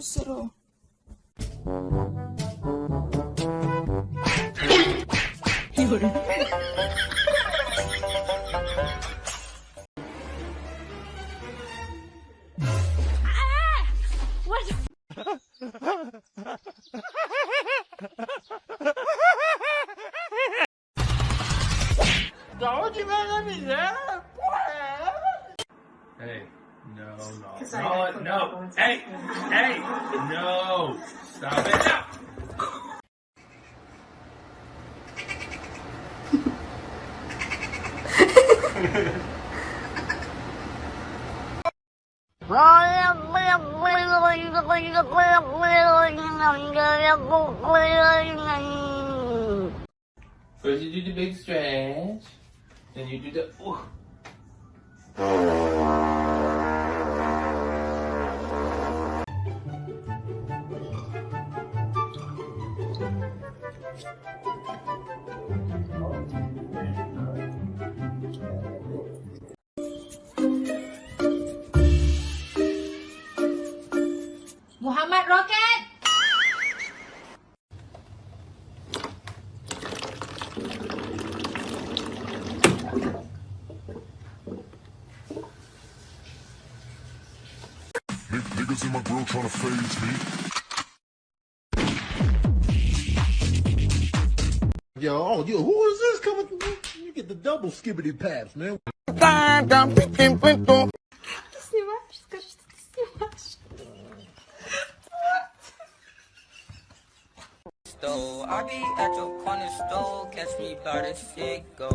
сиро. Hey, no. No, hey, no. Stop it now. First you do the big stretch, then you do the ooh. Muhammad Rocket! Niggas in my grill tryna phase me. Yo, who is this coming through? You get the double skibbity paps, man. Ты снимаешь? Скажи, что ты снимаешь. I be at your corner store, catch me by the shit go.